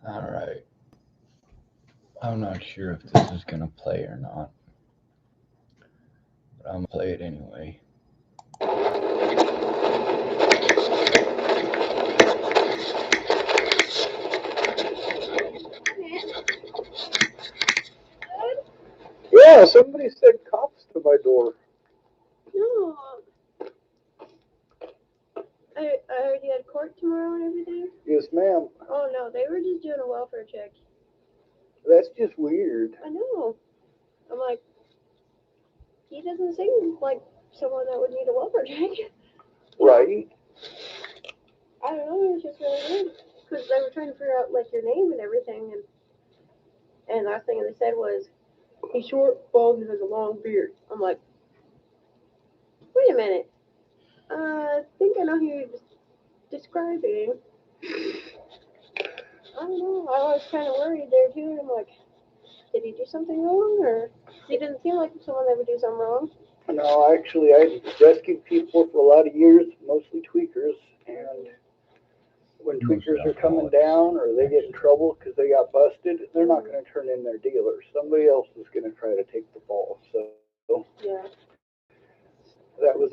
Alright, I'm not sure if this is gonna play or not, but I'm gonna play it anyway. Yeah, somebody said cops to my door. No. I heard you had court tomorrow and everything. Yes, ma'am. Oh no, they were just doing a welfare check. That's just weird. I know. I'm like, he doesn't seem like someone that would need a welfare check. Right? I don't know. It was just really weird because they were trying to figure out like your name and everything, and last thing they said was he's short, bald, and has a long beard. I'm like, wait a minute. I think I know who you're describing. I don't know. I was kind of worried there too. I'm like, did he do something wrong, or he didn't seem like someone that would do something wrong. No, actually, I rescued people for a lot of years, mostly tweakers, and when tweakers are coming down or they get in trouble because they got busted, they're not going to turn in their dealer. Somebody else is going to try to take the fall. So Yeah. that was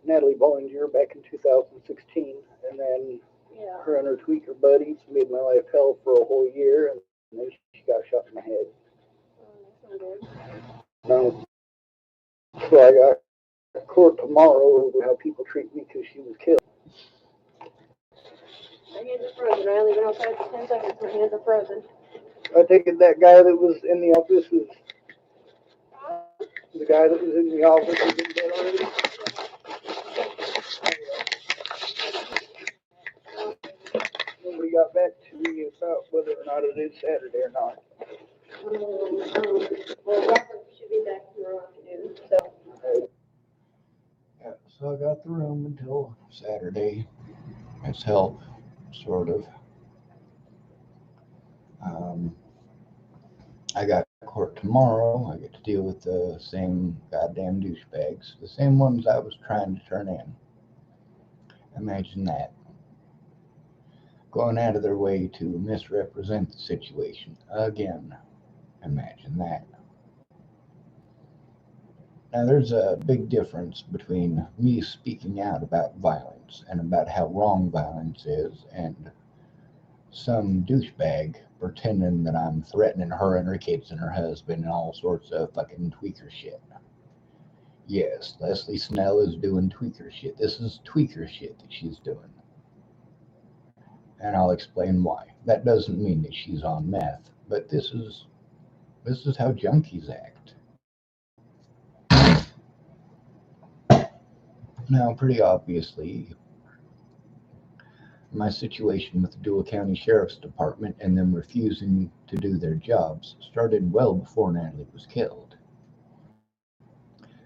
Natalie Bollinger back in 2016, and then Yeah. her and her tweaker buddies made my life hell for a whole year, and then she got shot in the head. Oh, that's not good. So I got court tomorrow over how people treat me because she was killed. My hands are frozen. I only been outside for 10 seconds. My hands are frozen. I take it that guy that was in the office was Huh? the guy that was in the office has been dead already. Nobody got back to me about whether or not it is Saturday or not. Well, Robert should be back tomorrow afternoon. So. Yeah, so I got the room until Saturday. It's help, sort of. Um, I got court tomorrow. I get to deal with the same goddamn douchebags, the same ones I was trying to turn in. Imagine that. Going out of their way to misrepresent the situation again. Imagine that. Now, there's a big difference between me speaking out about violence and about how wrong violence is, and some douchebag pretending that I'm threatening her and her kids and her husband and all sorts of fucking tweaker shit. Yes, Leslie Snell is doing tweaker shit. This is tweaker shit that she's doing. And I'll explain why. That doesn't mean that she's on meth, but this is how junkies act. Now, pretty obviously, my situation with the Dula County Sheriff's Department and them refusing to do their jobs started well before Natalie was killed.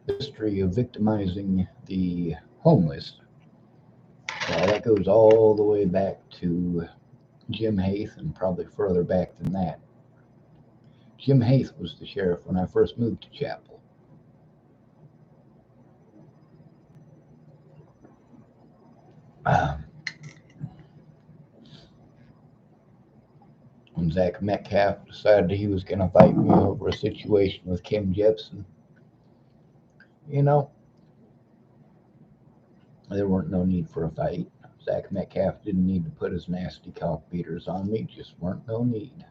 The history of victimizing the homeless, well, that goes all the way back to Jim Haith and probably further back than that. Jim Haith was the sheriff when I first moved to Chapel. Um, when Zach Metcalf decided he was going to fight me over a situation with Kim Jepson, you know, there weren't no need for a fight. Zach Metcalf didn't need to put his nasty cock beaters on me, just weren't no need.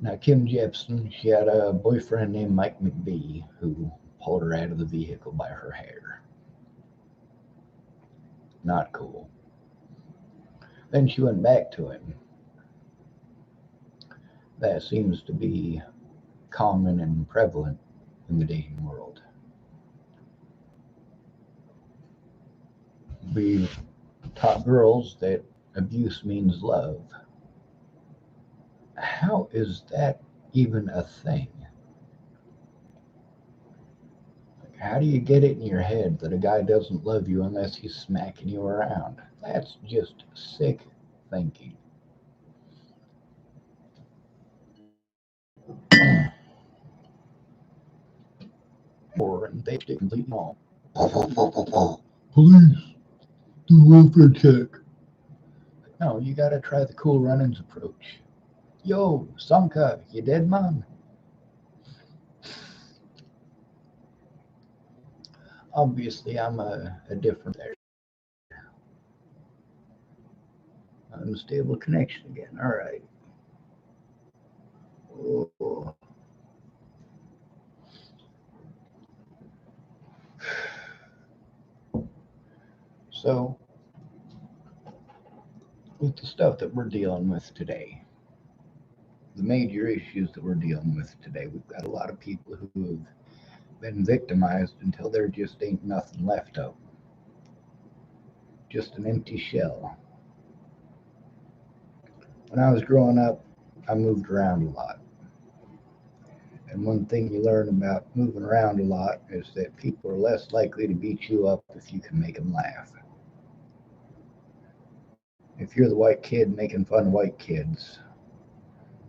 Now, Kim Jepson, she had a boyfriend named Mike McBee who pulled her out of the vehicle by her hair. Not cool. Then she went back to him. That seems to be common and prevalent in the dating world. We've taught girls that abuse means love. How is that even a thing? How do you get it in your head that a guy doesn't love you unless he's smacking you around? That's just sick thinking. Or and they stick completely wrong. Police, do a welfare check. No, you gotta try the Cool Runnings approach. Yo, Sanka, you dead, man? Obviously, I'm a different there. Unstable connection again. All right. Oh. So, with the stuff that we're dealing with today, the major issues that we're dealing with today, we've got a lot of people who have been victimized until there just ain't nothing left of them. Just an empty shell. When I was growing up, I moved around a lot. And one thing you learn about moving around a lot is that people are less likely to beat you up if you can make them laugh. If you're the white kid making fun of white kids,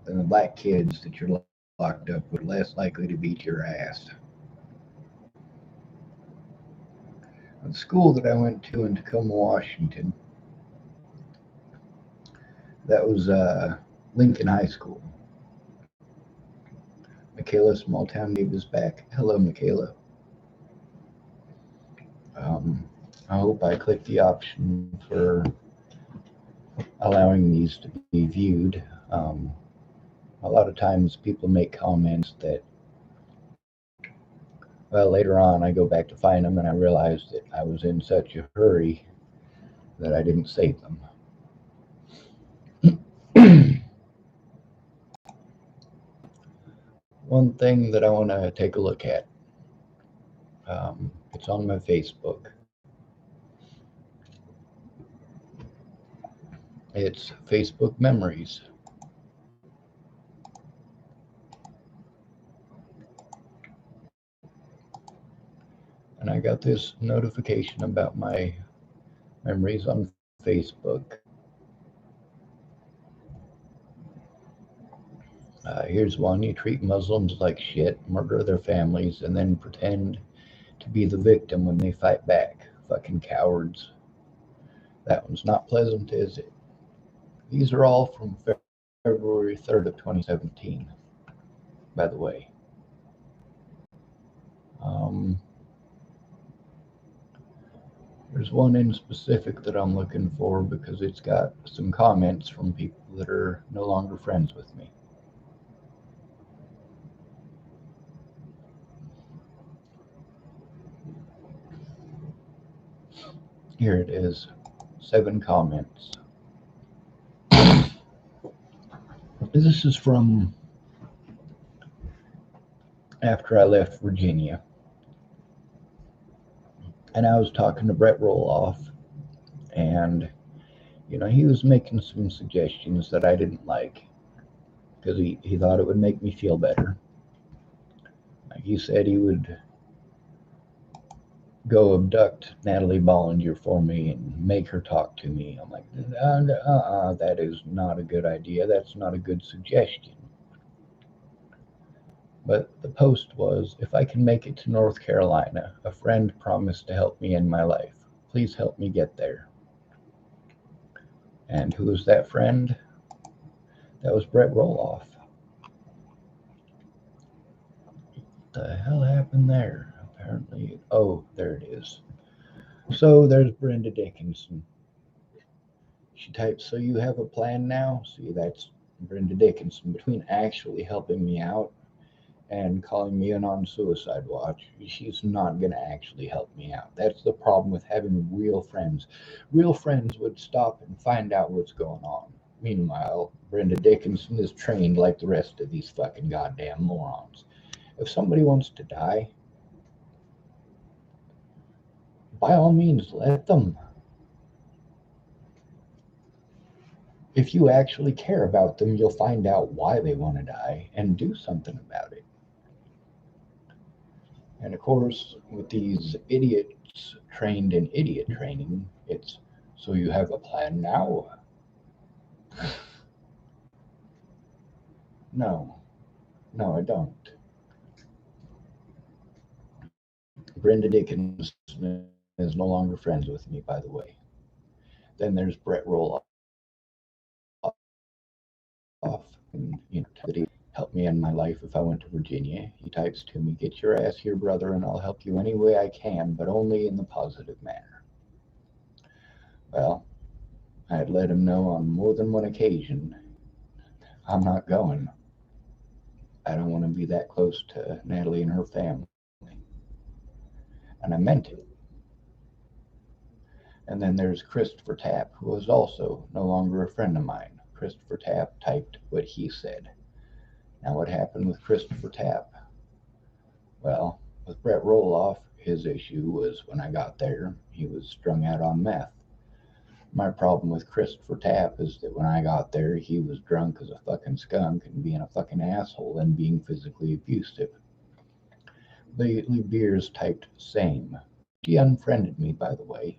then the black kids that you're locked up with are less likely to beat your ass. The school that I went to in Tacoma, Washington, that was Lincoln High School. Michaela, small town Dave is back. Hello, Michaela. I hope I clicked the option for allowing these to be viewed. A lot of times people make comments that, well, later on I go back to find them and I realize that I was in such a hurry that I didn't save them. One thing that I want to take a look at, it's on my Facebook. It's Facebook Memories. And I got this notification about my memories on Facebook. Here's one: you treat Muslims like shit, murder their families, and then pretend to be the victim when they fight back. Fucking cowards. That one's not pleasant, is it? These are all from February 3rd of 2017, by the way. There's one in specific that I'm looking for because it's got some comments from people that are no longer friends with me. Here it is. 7 comments. This is from after I left Virginia. And I was talking to Brett Roloff, and he was making some suggestions that I didn't like because he thought it would make me feel better. Like he said he would go abduct Natalie Bollinger for me and make her talk to me. I'm like, that is not a good idea. That's not a good suggestion. But the post was, if I can make it to North Carolina, a friend promised to help me in my life. Please help me get there. And who was that friend? That was Brett Roloff. What the hell happened there? Apparently, oh, there it is. So there's Brenda Dickinson. She types, so you have a plan now? See, that's Brenda Dickinson. Between actually helping me out and calling me in on suicide watch, she's not going to actually help me out. That's the problem with having real friends. Real friends would stop and find out what's going on. Meanwhile, Brenda Dickinson is trained like the rest of these fucking goddamn morons. If somebody wants to die, by all means, let them. If you actually care about them, you'll find out why they want to die and do something about it. And of course, with these idiots trained in idiot training, it's, so you have a plan now? No, no, I don't. Brenda Dickinson is no longer friends with me, by the way. Then there's Brett Roloff. off, and that he helped me in my life if I went to Virginia. He types to me, "Get your ass here, brother, and I'll help you any way I can, but only in the positive manner." Well, I had let him know on more than one occasion, I'm not going. I don't want to be that close to Natalie and her family. And I meant it. And then there's Christopher Tapp, who was also no longer a friend of mine. Christopher Tapp typed what he said. Now, what happened with Christopher Tapp? Well, with Brett Roloff, his issue was when I got there, he was strung out on meth. My problem with Christopher Tapp is that when I got there, he was drunk as a fucking skunk and being a fucking asshole and being physically abusive. Lately, Beers typed same. She unfriended me, by the way.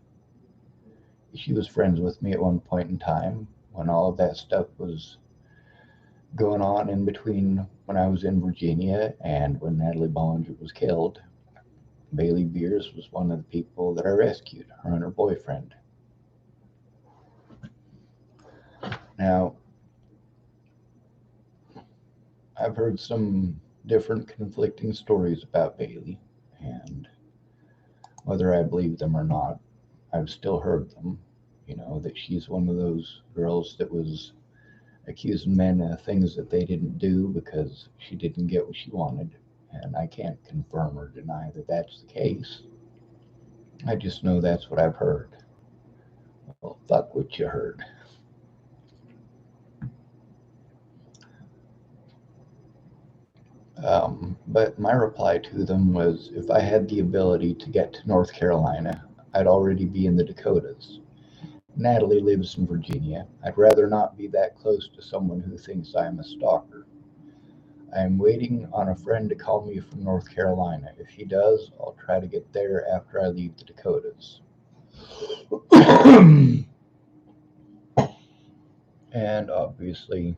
She was friends with me at one point in time when all of that stuff was going on in between when I was in Virginia and when Natalie Bollinger was killed. Bailey Beers was one of the people that I rescued, her and her boyfriend. Now, I've heard some different conflicting stories about Bailey, and whether I believe them or not, I've still heard them. That she's one of those girls that was accusing men of things that they didn't do because she didn't get what she wanted. And I can't confirm or deny that that's the case. I just know that's what I've heard. Well, fuck what you heard. But my reply to them was if I had the ability to get to North Carolina, I'd already be in the Dakotas. Natalie lives in Virginia. I'd rather not be that close to someone who thinks I am a stalker. I am waiting on a friend to call me from North Carolina. If he does, I'll try to get there after I leave the Dakotas. And obviously,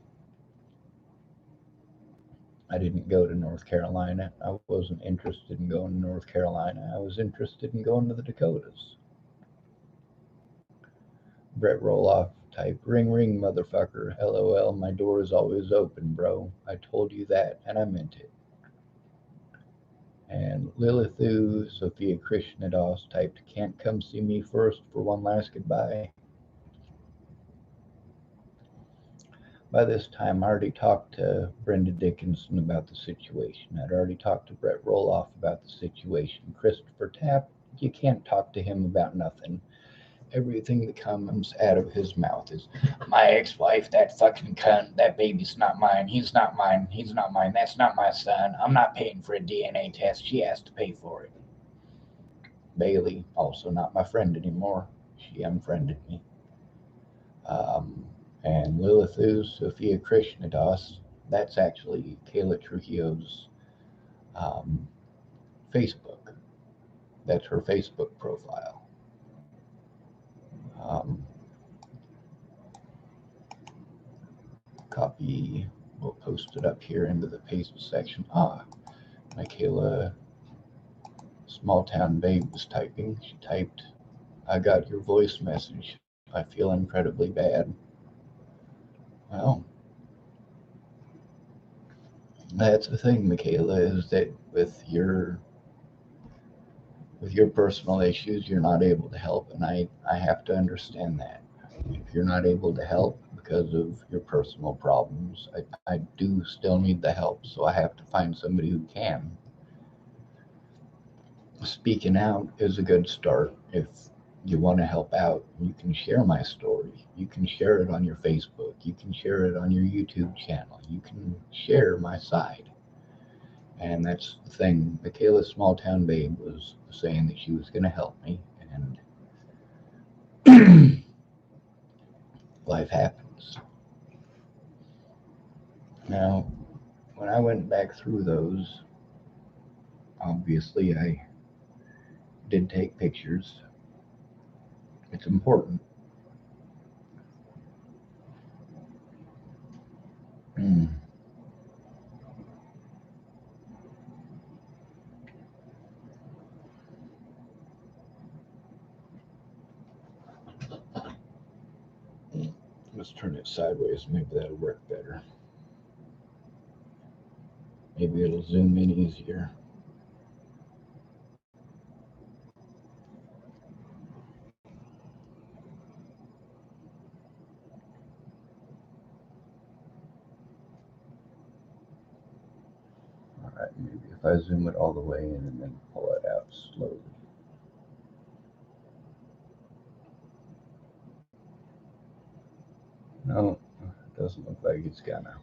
I didn't go to North Carolina. I wasn't interested in going to North Carolina. I was interested in going to the Dakotas. Brett Roloff type, ring ring motherfucker, LOL, my door is always open, bro. I told you that, and I meant it. And Lilithu Sophia Krishnadas typed, can't come see me first for one last goodbye. By this time, I already talked to Brenda Dickinson about the situation. I'd already talked to Brett Roloff about the situation. Christopher Tapp, you can't talk to him about nothing. Everything that comes out of his mouth is, my ex-wife, that fucking cunt, that baby's not mine, he's not mine, that's not my son, I'm not paying for a DNA test, she has to pay for it. Bailey, also not my friend anymore, she unfriended me. And Lilithu Sophia Krishnadas, that's actually Kayla Trujillo's Facebook. That's her Facebook profile. Copy, we'll post it up here into the paste section. Michaela Small Town Babe was typing. She typed, I got your voice message. I feel incredibly bad. Well, that's the thing, Michaela, is that with your personal issues, you're not able to help, and I have to understand that. If you're not able to help because of your personal problems, I do still need the help, so I have to find somebody who can. Speaking out is a good start. If you want to help out, you can share my story. You can share it on your Facebook. You can share it on your YouTube channel. You can share my side. And that's the thing. Michaela Small Town Babe was saying that she was going to help me, and life happens. Now, when I went back through those, obviously I did take pictures. It's important. Let's turn it sideways. Maybe that'll work better. Maybe it'll zoom in easier. All right, maybe if I zoom it all the way in and then pull it out slowly. No, it doesn't look like it's gonna.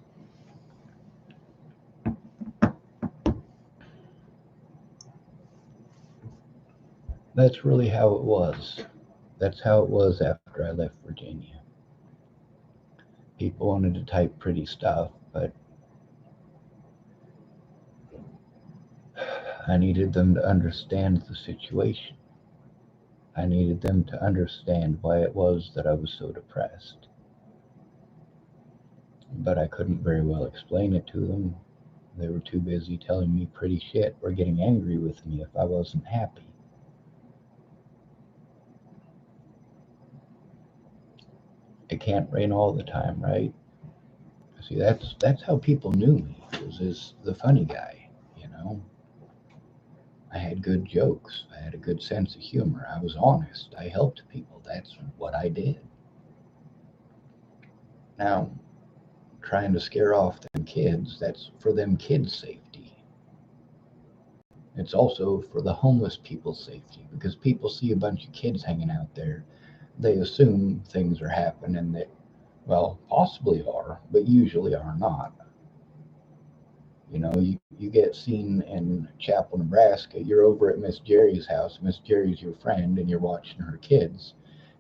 That's really how it was. That's how it was after I left Virginia. People wanted to type pretty stuff, but I needed them to understand the situation. I needed them to understand why it was that I was so depressed. But I couldn't very well explain it to them. They were too busy telling me pretty shit or getting angry with me if I wasn't happy. It can't rain all the time, right? See, that's how people knew me. Was as the funny guy, you know. I had good jokes. I had a good sense of humor. I was honest. I helped people. That's what I did. Now, trying to scare off them kids, that's for them kids' safety. It's also for the homeless people's safety because people see a bunch of kids hanging out there. They assume things are happening that, well, possibly are, but usually are not. You get seen in Chapel, Nebraska. You're over at Miss Jerry's house. Miss Jerry's your friend, and you're watching her kids.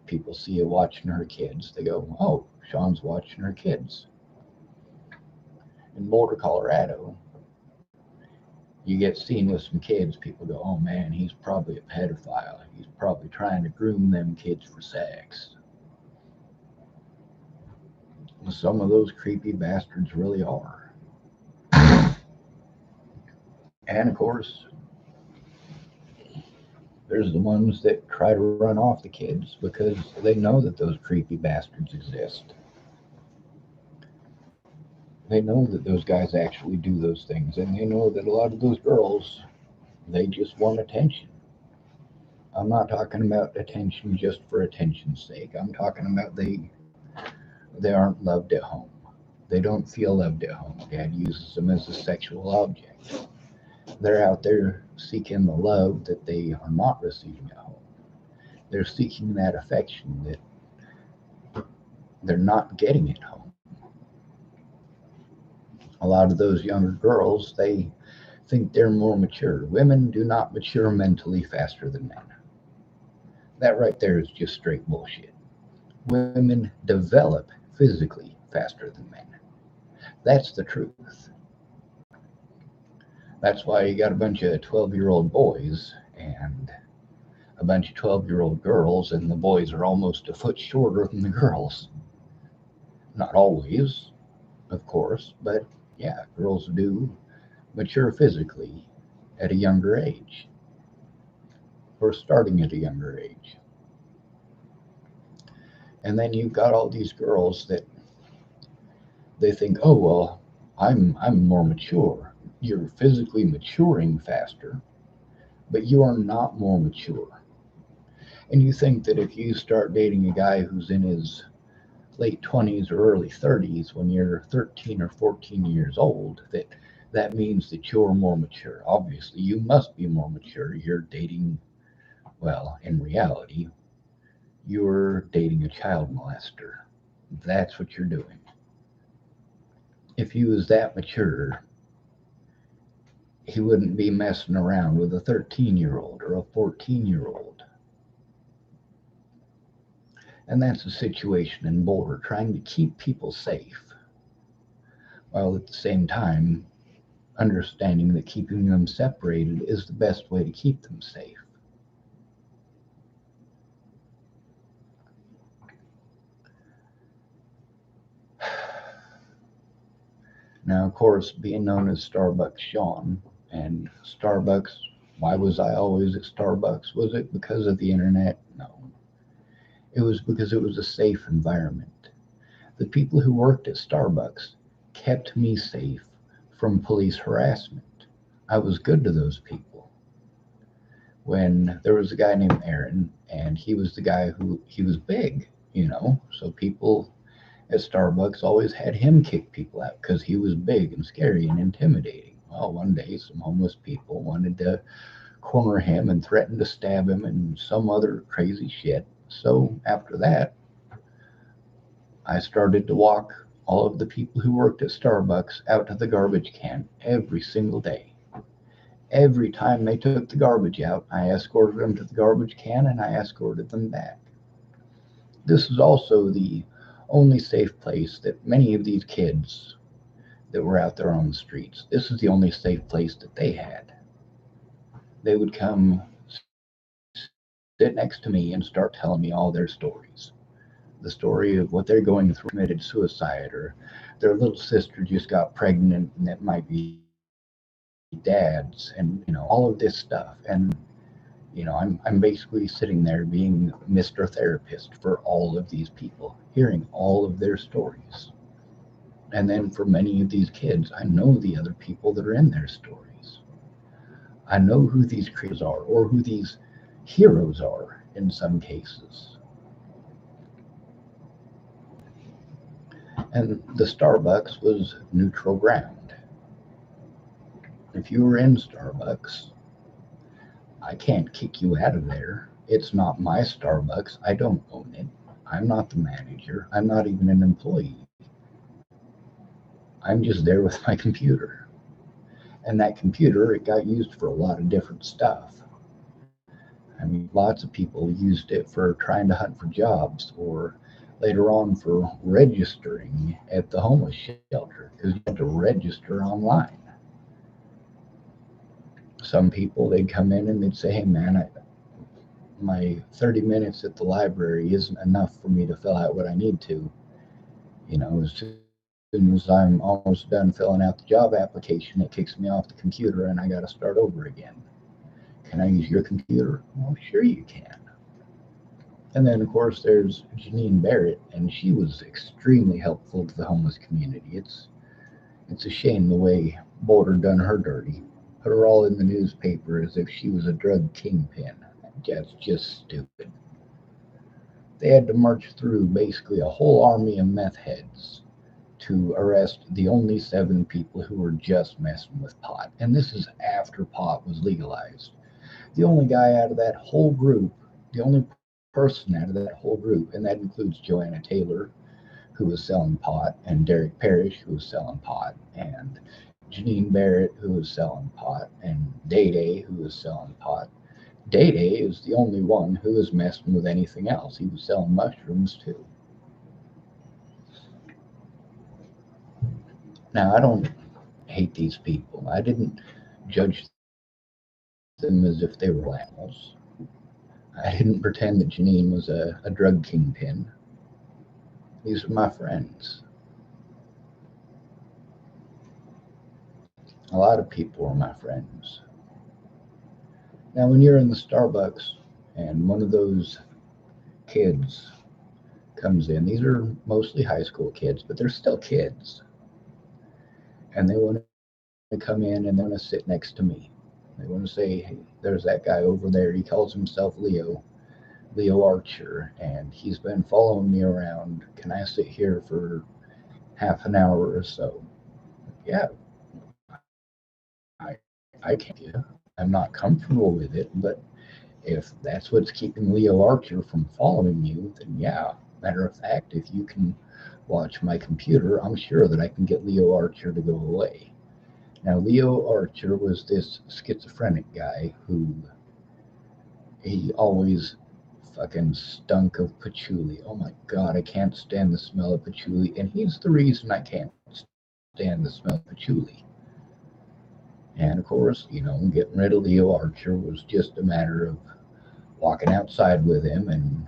People see you watching her kids. They go, "Oh, Sean's watching her kids." In Boulder, Colorado, you get seen with some kids. People go, "Oh man, he's probably a pedophile. He's probably trying to groom them kids for sex." Well, some of those creepy bastards really are. And of course, there's the ones that try to run off the kids because they know that those creepy bastards exist. They know that those guys actually do those things, and they know that a lot of those girls, they just want attention. I'm not talking about attention just for attention's sake. I'm talking about they aren't loved at home. They don't feel loved at home. Dad uses them as a sexual object. They're out there seeking the love that they are not receiving at home. They're seeking that affection that they're not getting at home. A lot of those younger girls, they think they're more mature. Women do not mature mentally faster than men. That right there is just straight bullshit. Women develop physically faster than men. That's the truth. That's why you got a bunch of 12-year-old boys and a bunch of 12-year-old girls, and the boys are almost a foot shorter than the girls. Not always, of course, but yeah, girls do mature physically at a younger age or starting at a younger age. And then you've got all these girls that they think, oh well, I'm more mature. You're physically maturing faster, but you are not more mature. And you think that if you start dating a guy who's in his late 20s or early 30s when you're 13 or 14 years old, that means that you're more mature. Obviously, you must be more mature. You're dating, well, in reality, you're dating a child molester. That's what you're doing. If he was that mature, he wouldn't be messing around with a 13-year-old or a 14-year-old. And that's the situation in Boulder, trying to keep people safe, while at the same time understanding that keeping them separated is the best way to keep them safe. Now, of course, being known as Starbucks Sean, and Starbucks, why was I always at Starbucks? Was it because of the internet? No. It was because it was a safe environment. The people who worked at Starbucks kept me safe from police harassment. I was good to those people. When there was a guy named Aaron, and he was the guy who he was big, so people at Starbucks always had him kick people out because he was big and scary and intimidating. Well, one day some homeless people wanted to corner him and threatened to stab him and some other crazy shit. So after that, I started to walk all of the people who worked at Starbucks out to the garbage can every single day. Every time they took the garbage out, I escorted them to the garbage can and I escorted them back. This is also the only safe place that many of these kids that were out there on the streets, this is the only safe place that they had. They would come sit next to me and start telling me all their stories. The story of what they're going through, committed suicide, or their little sister just got pregnant and that might be dad's, and all of this stuff. And I'm basically sitting there being Mr. Therapist for all of these people, hearing all of their stories. And then for many of these kids, I know the other people that are in their stories. I know who these creators are or who these heroes are in some cases. And the Starbucks was neutral ground. If you were in Starbucks, I can't kick you out of there. It's not my Starbucks. I don't own it. I'm not the manager. I'm not even an employee. I'm just there with my computer. And that computer, it got used for a lot of different stuff. I mean, lots of people used it for trying to hunt for jobs or later on for registering at the homeless shelter because you had to register online. Some people, they'd come in and they'd say, hey man, my 30 minutes at the library isn't enough for me to fill out what I need to. As soon as I'm almost done filling out the job application, it kicks me off the computer and I got to start over again. Can I use your computer? Well, sure you can. And then, of course, there's Janine Barrett, and she was extremely helpful to the homeless community. It's a shame the way Boulder done her dirty. Put her all in the newspaper as if she was a drug kingpin. That's just stupid. They had to march through basically a whole army of meth heads to arrest the only 7 people who were just messing with pot. And this is after pot was legalized. The only guy out of that whole group, the only person out of that whole group, and that includes Joanna Taylor, who was selling pot, and Derek Parrish, who was selling pot, and Janine Barrett, who was selling pot, and Day Day, who was selling pot. Day Day is the only one who was messing with anything else. He was selling mushrooms too. Now, I don't hate these people. I didn't judge them as if they were animals. I didn't pretend that Janine was a drug kingpin. These are my friends. A lot of people are my friends. Now, when you're in the Starbucks and one of those kids comes in, these are mostly high school kids, but they're still kids. And they want to come in and they want to sit next to me. They want to say, hey, there's that guy over there. He calls himself Leo Archer, and he's been following me around. Can I sit here for half an hour or so? Yeah, I, I can. I'm not comfortable with it, but if that's what's keeping Leo Archer from following you, then yeah. Matter of fact, if you can watch my computer, I'm sure that I can get Leo Archer to go away. Now, Leo Archer was this schizophrenic guy who he always fucking stunk of patchouli. Oh my god, I can't stand the smell of patchouli, and he's the reason I can't stand the smell of patchouli. And of course, getting rid of Leo Archer was just a matter of walking outside with him and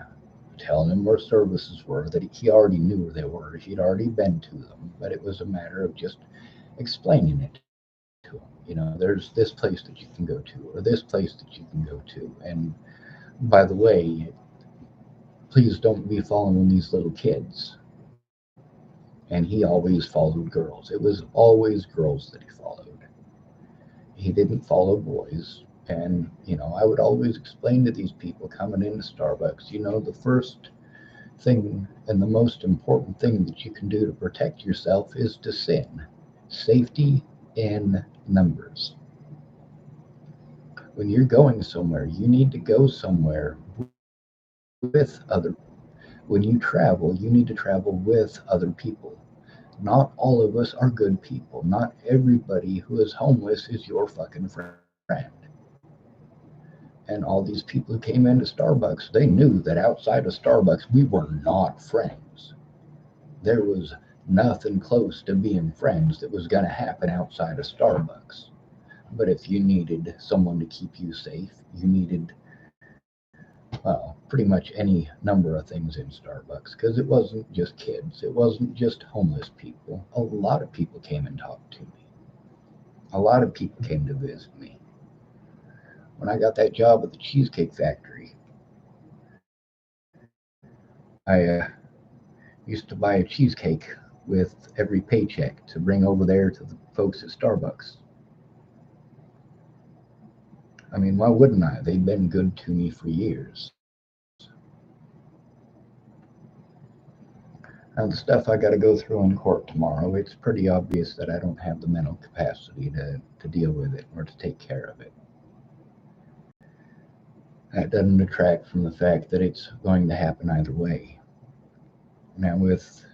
telling him where services were that he already knew where they were. He'd already been to them, but it was a matter of just explaining it to him. There's this place that you can go to, or this place that you can go to. And by the way, please don't be following these little kids. and he always followed girls. It was always girls that he followed. He didn't follow boys. And, I would always explain to these people coming into Starbucks, the first thing and the most important thing that you can do to protect yourself is to sin. Safety in numbers. When you're going somewhere, you need to go somewhere with other. When you travel, you need to travel with other people. Not all of us are good people. Not everybody who is homeless is your fucking friend. And all these people who came into Starbucks, they knew that outside of Starbucks, we were not friends. There was nothing close to being friends that was going to happen outside of Starbucks. But if you needed someone to keep you safe, you needed, well, pretty much any number of things in Starbucks, because it wasn't just kids, it wasn't just homeless people. A lot of people came and talked to me. A lot of people came to visit me. When I got that job at the Cheesecake Factory, I used to buy a cheesecake with every paycheck to bring over there to the folks at Starbucks. I mean, why wouldn't I? They've been good to me for years. Now, the stuff I got to go through in court tomorrow, it's pretty obvious that I don't have the mental capacity to deal with it or to take care of it. That doesn't detract from the fact that it's going to happen either way. Now, with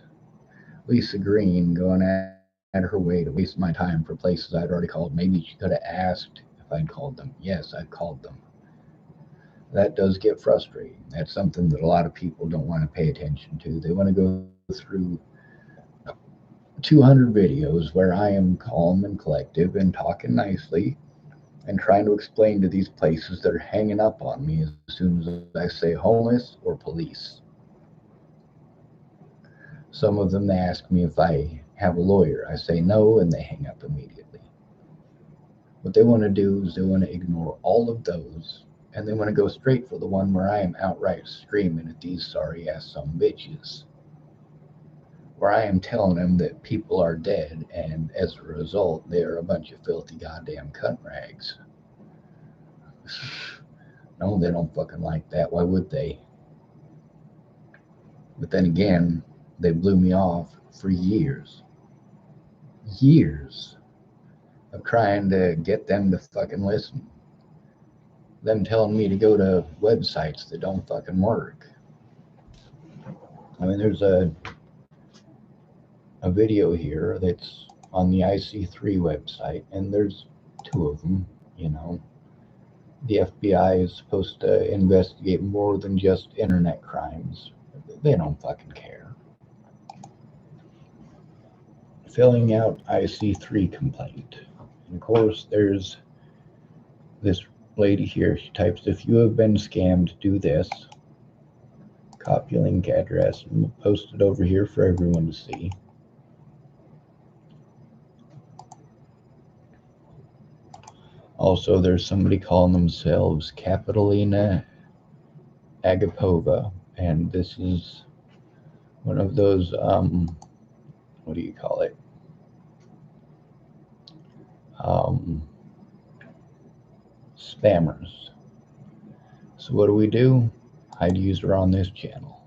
Lisa Green going at her way to waste my time for places I'd already called, maybe she could have asked if I'd called them. Yes, I've called them. That does get frustrating. That's something that a lot of people don't want to pay attention to. They want to go through 200 videos where I am calm and collective and talking nicely and trying to explain to these places that are hanging up on me as soon as I say homeless or police. Some of them, they ask me if I have a lawyer. I say no, and they hang up immediately. What they want to do is they want to ignore all of those, and they want to go straight for the one where I am outright screaming at these sorry ass some bitches. Where I am telling them that people are dead, and as a result, they are a bunch of filthy goddamn cunt rags. No, they don't fucking like that. Why would they? But then again, they blew me off for years. Years of trying to get them to fucking listen. Them telling me to go to websites that don't fucking work. I mean, there's a video here that's on the IC3 website, and there's two of them, The FBI is supposed to investigate more than just internet crimes. They don't fucking care. Filling out IC3 complaint. And of course, there's this lady here. She types, if you have been scammed, do this. Copy link address and post it over here for everyone to see. Also, there's somebody calling themselves Kapitolina Agapova, and this is one of those, what do you call it? Spammers. So what do? Hide user on this channel.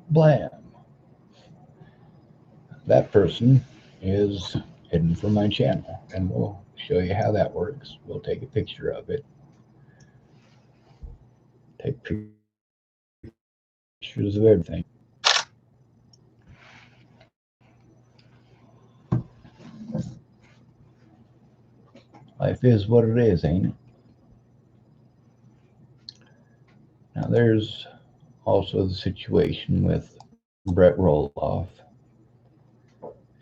Blam. That person is hidden from my channel, and we'll show you how that works. We'll take a picture of it. Take pictures of everything. Life is what it is, ain't it? Now there's also the situation with Brett Roloff,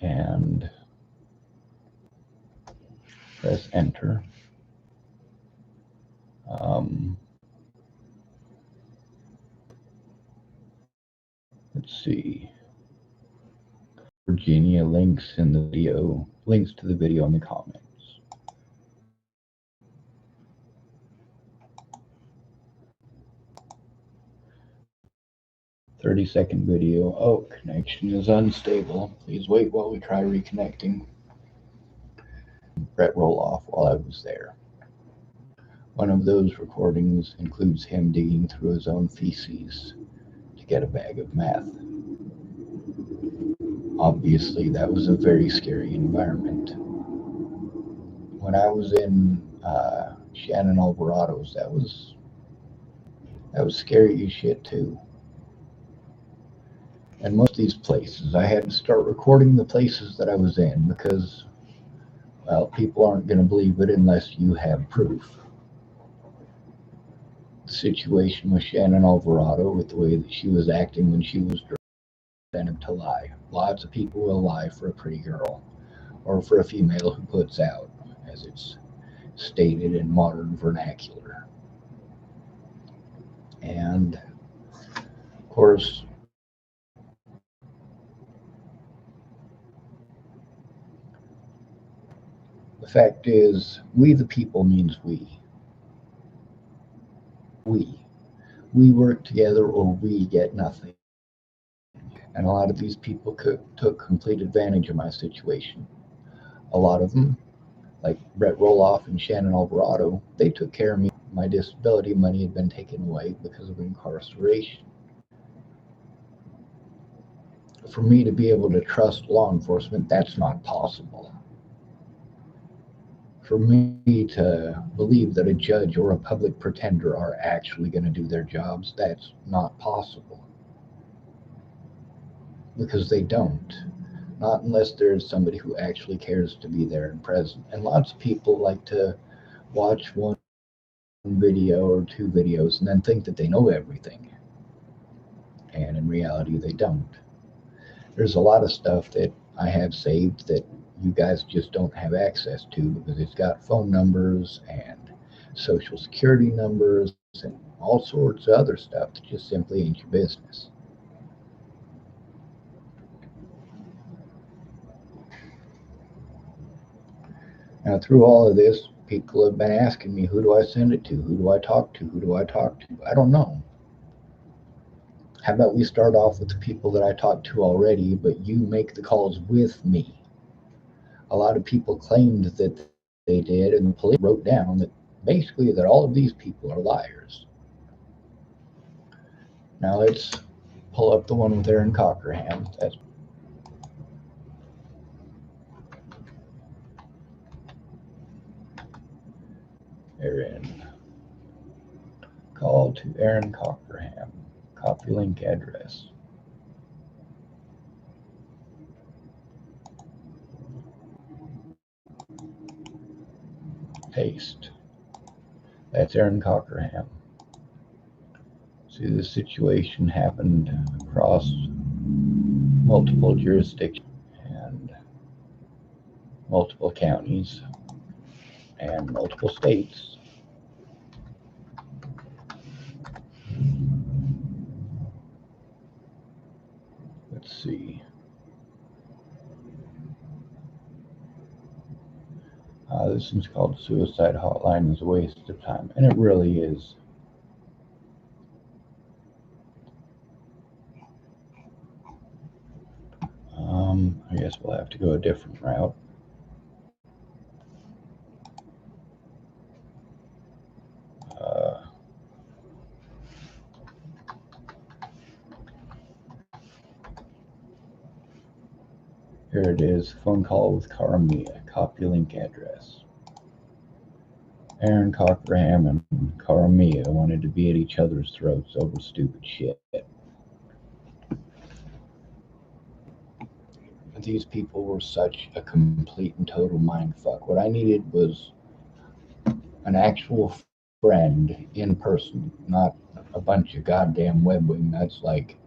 and press enter. Let's see. Virginia links in the video, links to the video in the comments. 30-second video. Oh, connection is unstable. Please wait while we try reconnecting. Brett Roloff while I was there. One of those recordings includes him digging through his own feces to get a bag of meth. Obviously, that was a very scary environment. When I was in Shannon Alvarado's, that was scary as shit too. And most of these places, I had to start recording the places that I was in because, well, people aren't going to believe it unless you have proof. The situation with Shannon Alvarado, with the way that she was acting when she was drunk, to lie. Lots of people will lie for a pretty girl or for a female who puts out, as it's stated in modern vernacular. And of course, the fact is, we the people means we. We work together or we get nothing. And a lot of these people took complete advantage of my situation. A lot of them, like Brett Roloff and Shannon Alvarado, they took care of me. My disability money had been taken away because of incarceration. For me to be able to trust law enforcement, that's not possible. For me to believe that a judge or a public pretender are actually going to do their jobs, that's not possible. Because they don't. Not unless there's somebody who actually cares to be there and present. And lots of people like to watch one video or two videos and then think that they know everything. And in reality, they don't. There's a lot of stuff that I have saved that you guys just don't have access to because it's got phone numbers and social security numbers and all sorts of other stuff that just simply ain't your business. Now, through all of this, people have been asking me, who do I send it to? Who do I talk to? Who do I talk to? I don't know. How about we start off with the people that I talked to already, but you make the calls with me? A lot of people claimed that they did, and the police wrote down that basically that all of these people are liars. Now let's pull up the one with Aaron Cockerham. That's Aaron. Call to Aaron Cockerham. Copy link address. Paste. That's Aaron Cockerham. See, this situation happened across multiple jurisdictions and multiple counties and multiple states. Let's see. This one's called Suicide Hotline is a waste of time, and it really is. I guess we'll have to go a different route. Here it is, phone call with Karamia, copy link address. Aaron Cockerham and Karamia wanted to be at each other's throats over stupid shit. These people were such a complete and total mindfuck. What I needed was an actual friend in person, not a bunch of goddamn webwing nuts like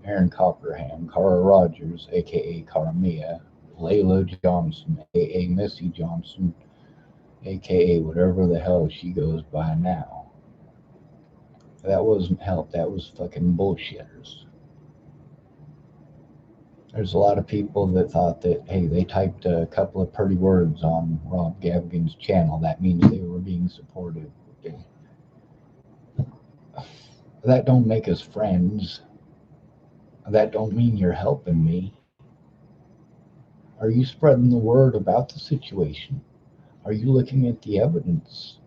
Aaron Cockerham, Cara Rogers, aka Karamia, Layla Johnson, aka Missy Johnson, aka whatever the hell she goes by now. That wasn't help, that was fucking bullshitters. There's a lot of people that thought that, hey, they typed a couple of pretty words on Rob Gavigan's channel, that means they were being supportive. That don't make us friends. That don't mean you're helping me. Are you spreading the word about the situation? Are you looking at the evidence?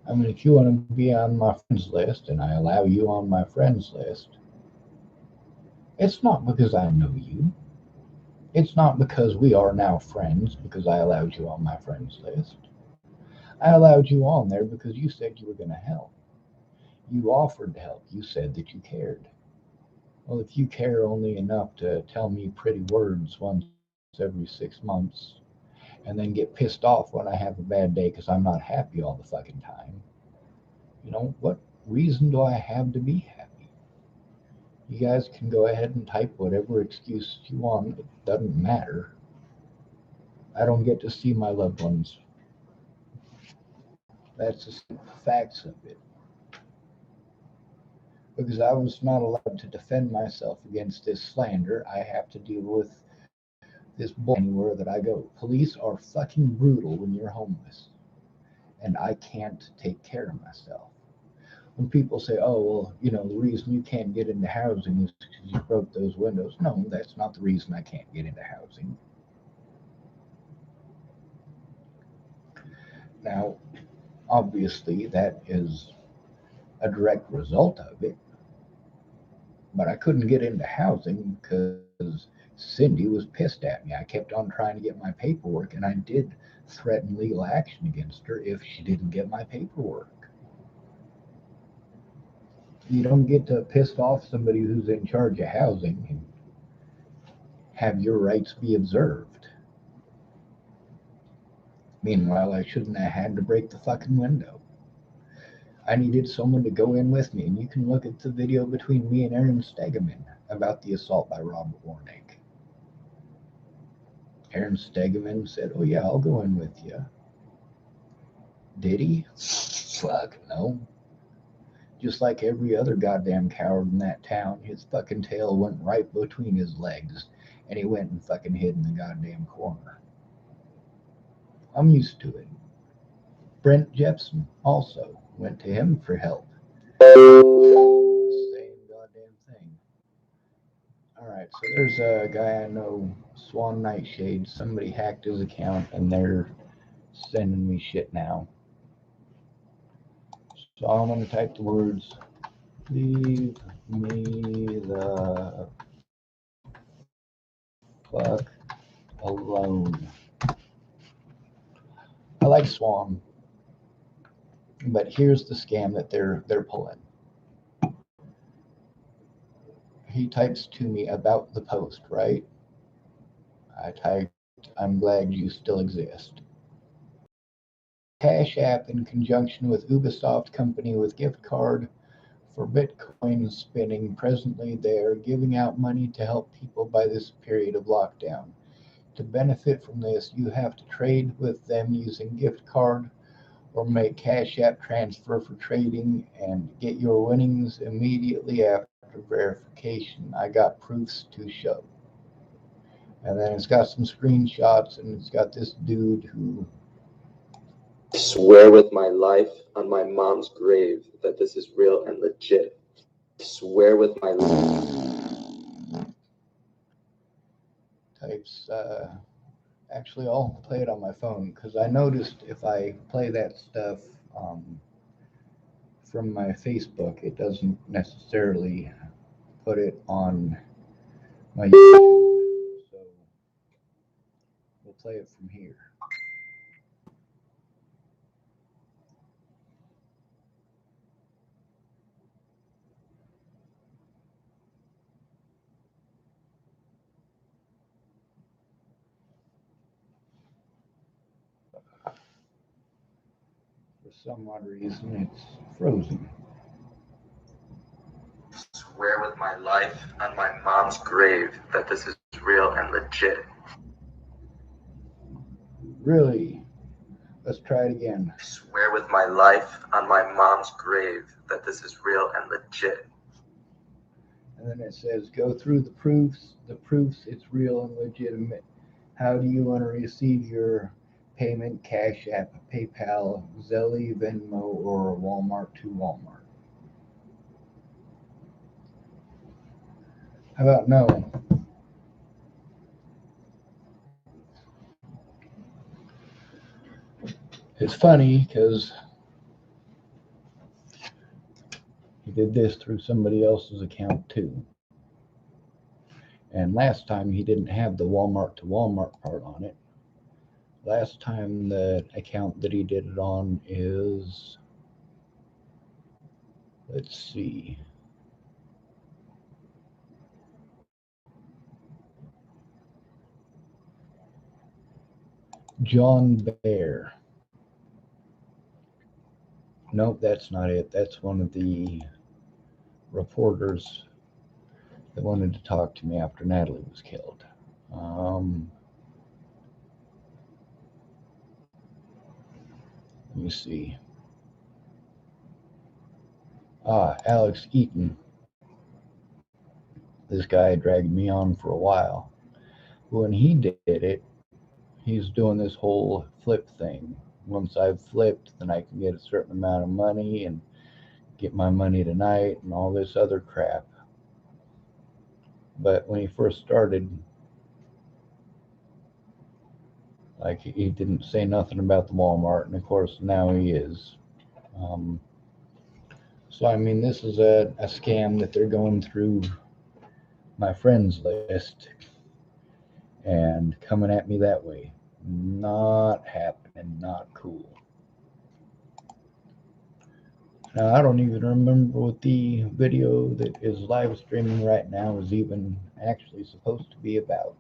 I mean, if you want to be on my friends list and I allow you on my friends list, it's not because I know you. It's not because we are now friends because I allowed you on my friends list. I allowed you on there because you said you were going to help. You offered to help. You said that you cared. Well, if you care only enough to tell me pretty words once every 6 months and then get pissed off when I have a bad day because I'm not happy all the fucking time, what reason do I have to be happy? You guys can go ahead and type whatever excuse you want. It doesn't matter. I don't get to see my loved ones. That's the facts of it. Because I was not allowed to defend myself against this slander, I have to deal with this bull anywhere that I go. Police are fucking brutal when you're homeless, and I can't take care of myself. When people say, oh, well, the reason you can't get into housing is because you broke those windows. No, that's not the reason I can't get into housing. Now, obviously, that is a direct result of it, but I couldn't get into housing because Cindy was pissed at me. I kept on trying to get my paperwork, and I did threaten legal action against her if she didn't get my paperwork. You don't get to piss off somebody who's in charge of housing and have your rights be observed. Meanwhile, I shouldn't have had to break the fucking window. I needed someone to go in with me, and you can look at the video between me and Aaron Stegeman about the assault by Robert Warnick. Aaron Stegeman said, oh yeah, I'll go in with you. Did he? Fuck, no. Just like every other goddamn coward in that town, his fucking tail went right between his legs, and he went and fucking hid in the goddamn corner. I'm used to it. Brent Jepson also went to him for help. Same goddamn thing. Alright, so there's a guy I know, Swan Nightshade. Somebody hacked his account and they're sending me shit now. So I'm going to type the words, leave me the fuck alone. I like Swan, but here's the scam that they're pulling. He types to me about the post, right? I typed, I'm glad you still exist. Cash App in conjunction with Ubisoft company with gift card for Bitcoin spinning. Presently, they are giving out money to help people by this period of lockdown. To benefit from this, you have to trade with them using gift card or make Cash App transfer for trading and get your winnings immediately after verification. I got proofs to show. And then it's got some screenshots, and it's got this dude who swear with my life on my mom's grave that this is real and legit. Swear with my life. Types, actually, I'll play it on my phone because I noticed if I play that stuff from my Facebook, it doesn't necessarily put it on my YouTube. So we'll play it from here. For some odd reason, it's frozen. Swear with my life on my mom's grave that this is real and legit. Really? Let's try it again. Swear with my life on my mom's grave that this is real and legit. And then it says, go through the proofs. The proofs, it's real and legitimate. How do you want to receive your payment? Cash App, PayPal, Zelle, Venmo, or Walmart to Walmart. How about no? It's funny because he did this through somebody else's account too. And last time he didn't have the Walmart to Walmart part on it. Last time the account that he did it on is, let's see, John Bear. Nope, that's not it. That's one of the reporters that wanted to talk to me after Natalie was killed. Let me see. Alex Eaton. This guy dragged me on for a while. When he did it, he's doing this whole flip thing. Once I've flipped, then I can get a certain amount of money and get my money tonight and all this other crap. But when he first started, like, he didn't say nothing about the Walmart, and of course now he is. So I mean, this is a scam that they're going through my friends list and coming at me that way. Not happening, not cool. Now, I don't even remember what the video that is live streaming right now is even actually supposed to be about.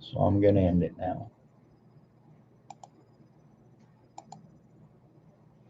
So I'm going to end it now.